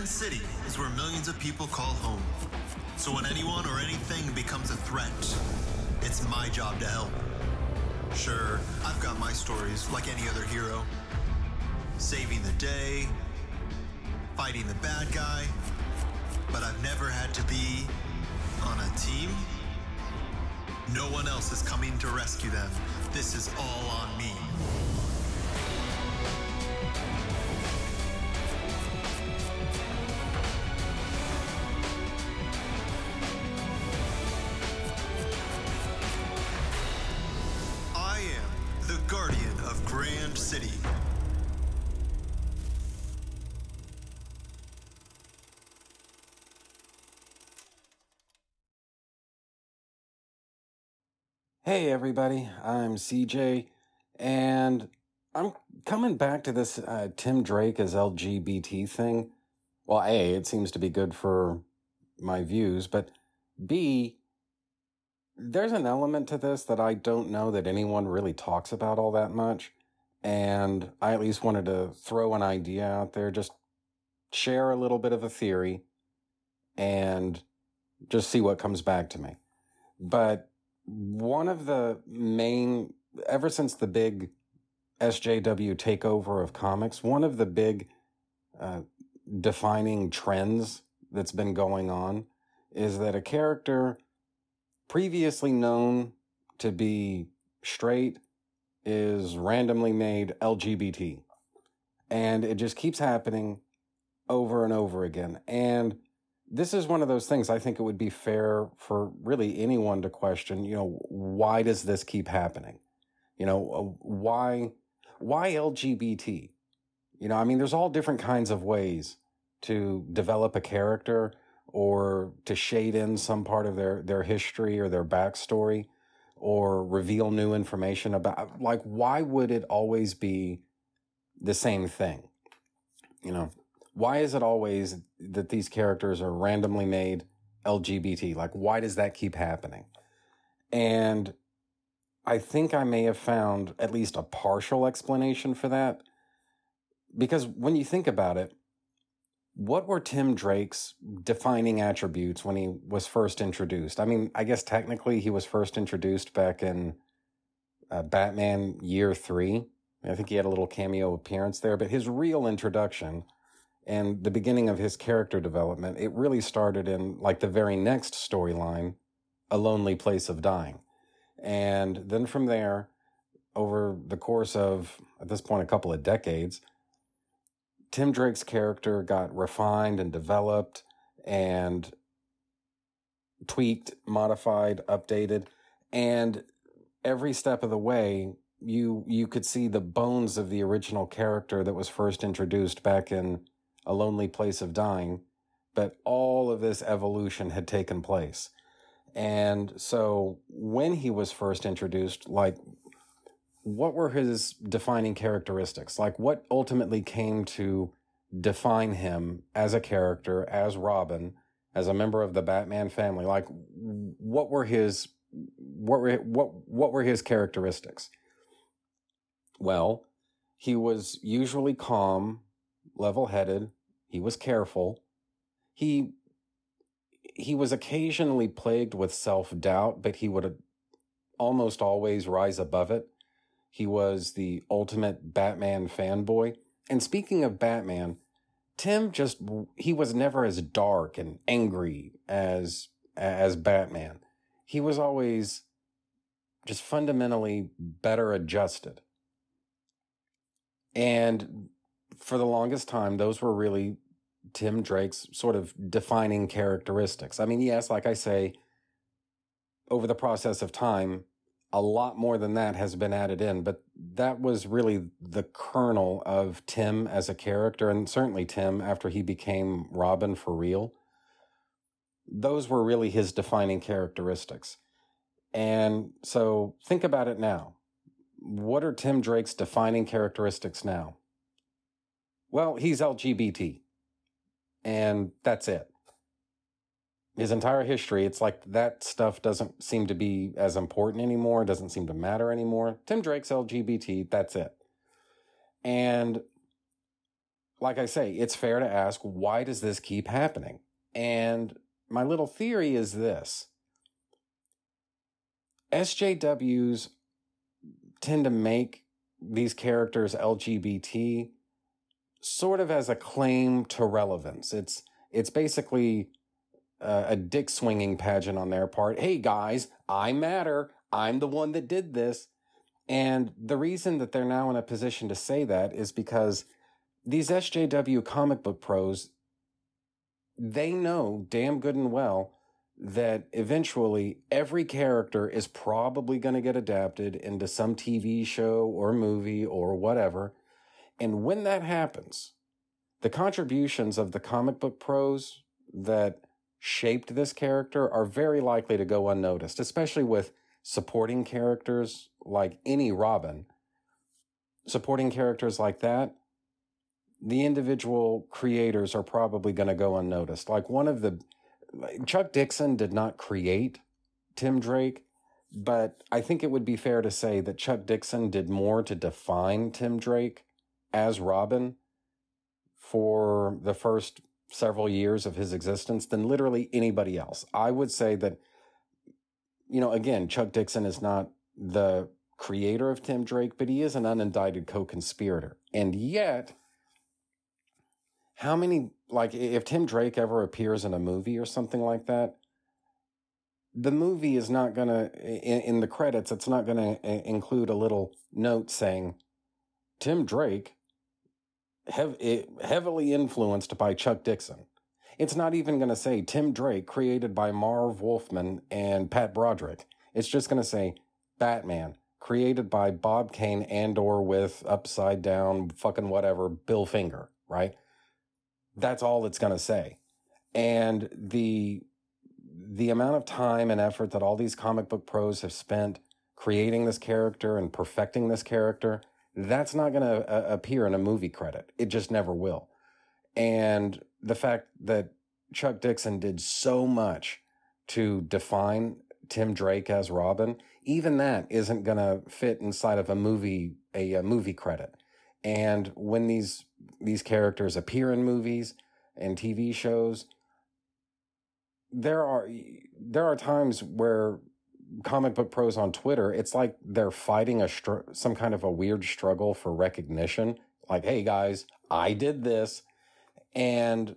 Grand City is where millions of people call home. So when anyone or anything becomes a threat, it's my job to help. Sure, I've got my stories like any other hero. Saving the day, fighting the bad guy, but I've never had to be on a team. No one else is coming to rescue them. This is all on me. I am the Guardian of Grand City. Hey everybody, I'm CJ, and I'm coming back to this Tim Drake as LGBT thing. Well, A, it seems to be good for my views, but B, there's an element to this that I don't know that anyone really talks about all that much, and I at least wanted to throw an idea out there, just share a little bit of a theory, and just see what comes back to me. But one of the main, ever since the big SJW takeover of comics, one of the big defining trends that's been going on is that a character previously known to be straight is randomly made LGBT. And it just keeps happening over and over again. And this is one of those things I think it would be fair for really anyone to question, why does this keep happening? Why LGBT? There's all different kinds of ways to develop a character or to shade in some part of their history or their backstory or reveal new information about, like, why would it always be the same thing? Why is it always that these characters are randomly made LGBT? Like, why does that keep happening? And I think I may have found at least a partial explanation for that. Because when you think about it, what were Tim Drake's defining attributes when he was first introduced? I guess technically he was first introduced back in Batman Year 3. I think he had a little cameo appearance there, but his real introduction and the beginning of his character development, it really started in like the very next storyline, A Lonely Place of Dying. And then from there, over the course of, at this point, a couple of decades, Tim Drake's character got refined and developed and tweaked, modified, updated. And every step of the way, you could see the bones of the original character that was first introduced back in A Lonely Place of Dying, but all of this evolution had taken place. And so when he was first introduced, like, what were his defining characteristics? Like, what ultimately came to define him as a character, as Robin, as a member of the Batman family? Like, what were his characteristics? Well, he was usually calm, level-headed. He was careful. He was occasionally plagued with self-doubt, but he would almost always rise above it. He was the ultimate Batman fanboy. And speaking of Batman, he was never as dark and angry as Batman. He was always just fundamentally better adjusted. And for the longest time, those were really Tim Drake's sort of defining characteristics. Yes, like I say, over the process of time, a lot more than that has been added in, but that was really the kernel of Tim as a character, and certainly Tim after he became Robin for real. Those were really his defining characteristics. And so think about it now. What are Tim Drake's defining characteristics now? Well, he's LGBT. And that's it. His entire history, it's like that stuff doesn't seem to be as important anymore, doesn't seem to matter anymore. Tim Drake's LGBT, that's it. And like I say, it's fair to ask, why does this keep happening? And my little theory is this. SJWs tend to make these characters LGBT sort of as a claim to relevance. It's basically a dick swinging pageant on their part. Hey guys, I matter. I'm the one that did this. And the reason that they're now in a position to say that is because these SJW comic book pros, they know damn good and well that eventually every character is probably going to get adapted into some TV show or movie or whatever. And when that happens, the contributions of the comic book pros that shaped this character are very likely to go unnoticed, especially with supporting characters like any Robin. Supporting characters like that, the individual creators are probably going to go unnoticed. Like Chuck Dixon did not create Tim Drake, but I think it would be fair to say that Chuck Dixon did more to define Tim Drake as Robin for the first several years of his existence than literally anybody else. I would say that, again, Chuck Dixon is not the creator of Tim Drake, but he is an unindicted co-conspirator. And yet, how many, if Tim Drake ever appears in a movie or something like that, the movie is not going to, in the credits, it's not going to include a little note saying, Tim Drake, heavily influenced by Chuck Dixon. It's not even going to say Tim Drake, created by Marv Wolfman and Pat Broderick. It's just going to say Batman, created by Bob Kane and or with upside down fucking whatever Bill Finger, right? That's all it's going to say. And the amount of time and effort that all these comic book pros have spent creating this character and perfecting this character, that's not going to appear in a movie credit. It just never will. And the fact that Chuck Dixon did so much to define Tim Drake as Robin, even that isn't going to fit inside of a movie credit. And when these characters appear in movies and TV shows, there are times where comic book pros on Twitter, it's like they're fighting some kind of a weird struggle for recognition. Like, hey guys, I did this. And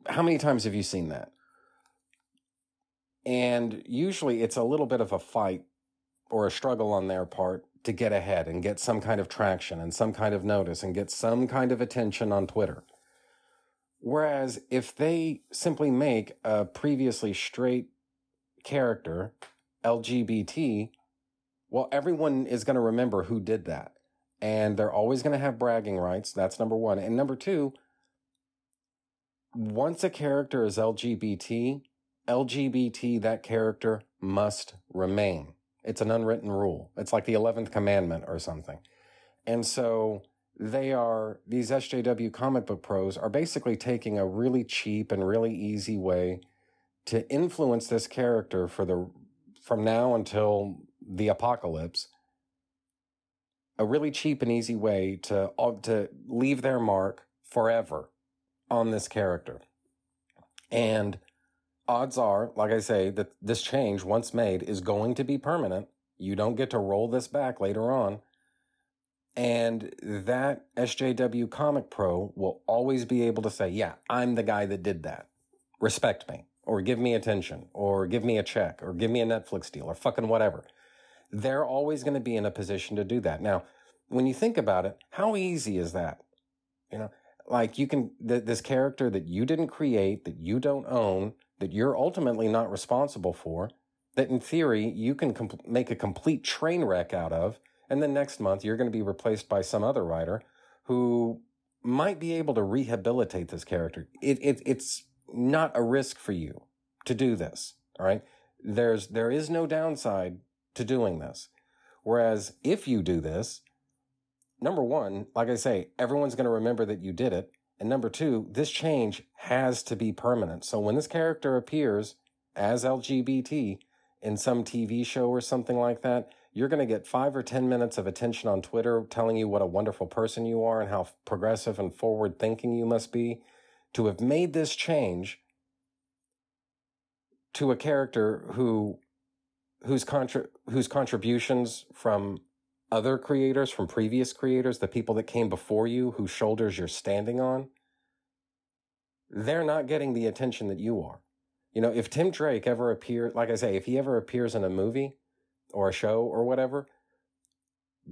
how many times have you seen that? And usually it's a little bit of a fight or a struggle on their part to get ahead and get some kind of traction and some kind of notice and get some kind of attention on Twitter. Whereas if they simply make a previously straight character LGBT, well, everyone is going to remember who did that. And they're always going to have bragging rights. That's number one. And number two, once a character is LGBT, that character must remain. It's an unwritten rule. It's like the 11th commandment or something. And so these SJW comic book pros are basically taking a really cheap and really easy way to influence this character from now until the apocalypse. A really cheap and easy way to leave their mark forever on this character. And odds are, like I say, that this change, once made, is going to be permanent. You don't get to roll this back later on. And that SJW comic pro will always be able to say, yeah, I'm the guy that did that. Respect me, or give me attention, or give me a check, or give me a Netflix deal, or fucking whatever. They're always going to be in a position to do that. Now, when you think about it, how easy is that? Like this character that you didn't create, that you don't own, that you're ultimately not responsible for, that in theory you can make a complete train wreck out of, and then next month you're going to be replaced by some other writer who might be able to rehabilitate this character. It's not a risk for you to do this, all right? There is no downside to doing this. Whereas if you do this, number one, like I say, everyone's going to remember that you did it. And number two, this change has to be permanent. So when this character appears as LGBT in some TV show or something like that, you're going to get 5 or 10 minutes of attention on Twitter telling you what a wonderful person you are and how progressive and forward thinking you must be to have made this change to a character whose contributions from other creators, from previous creators, the people that came before you, whose shoulders you're standing on, they're not getting the attention that you are. You know, if Tim Drake ever appeared, like I say, if he ever appears in a movie or a show or whatever,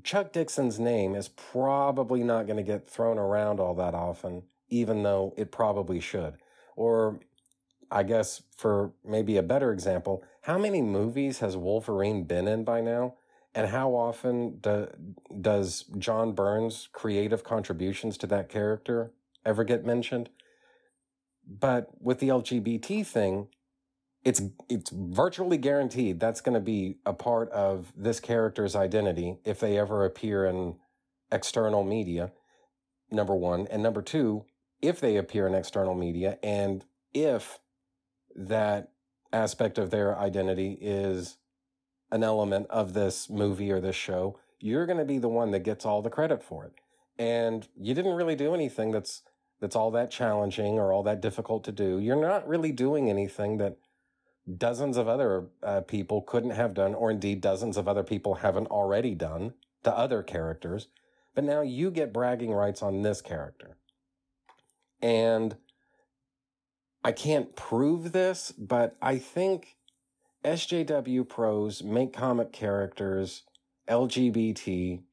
Chuck Dixon's name is probably not going to get thrown around all that often, even though it probably should. Or, I guess, for maybe a better example, how many movies has Wolverine been in by now? And how often does John Byrne's creative contributions to that character ever get mentioned? But with the LGBT thing, it's virtually guaranteed that's going to be a part of this character's identity if they ever appear in external media, number one. And number two, if they appear in external media and if that aspect of their identity is an element of this movie or this show, you're going to be the one that gets all the credit for it. And you didn't really do anything that's all that challenging or all that difficult to do. You're not really doing anything that dozens of other people couldn't have done, or indeed dozens of other people haven't already done to other characters. But now you get bragging rights on this character. And I can't prove this, but I think SJW pros make comic characters LGBT.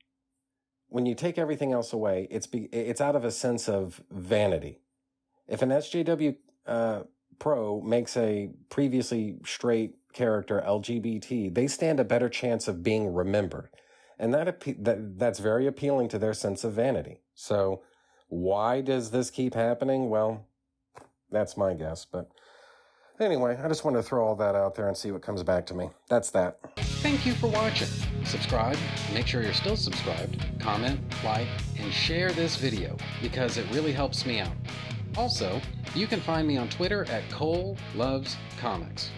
When you take everything else away, it's out of a sense of vanity. If an SJW pro makes a previously straight character LGBT, they stand a better chance of being remembered. And that's very appealing to their sense of vanity. So why does this keep happening? Well, that's my guess. But anyway, I just wanted to throw all that out there and see what comes back to me. That's that. Thank you for watching. Subscribe, make sure you're still subscribed, comment, like, and share this video because it really helps me out. Also, you can find me on Twitter at Cole Loves Comics.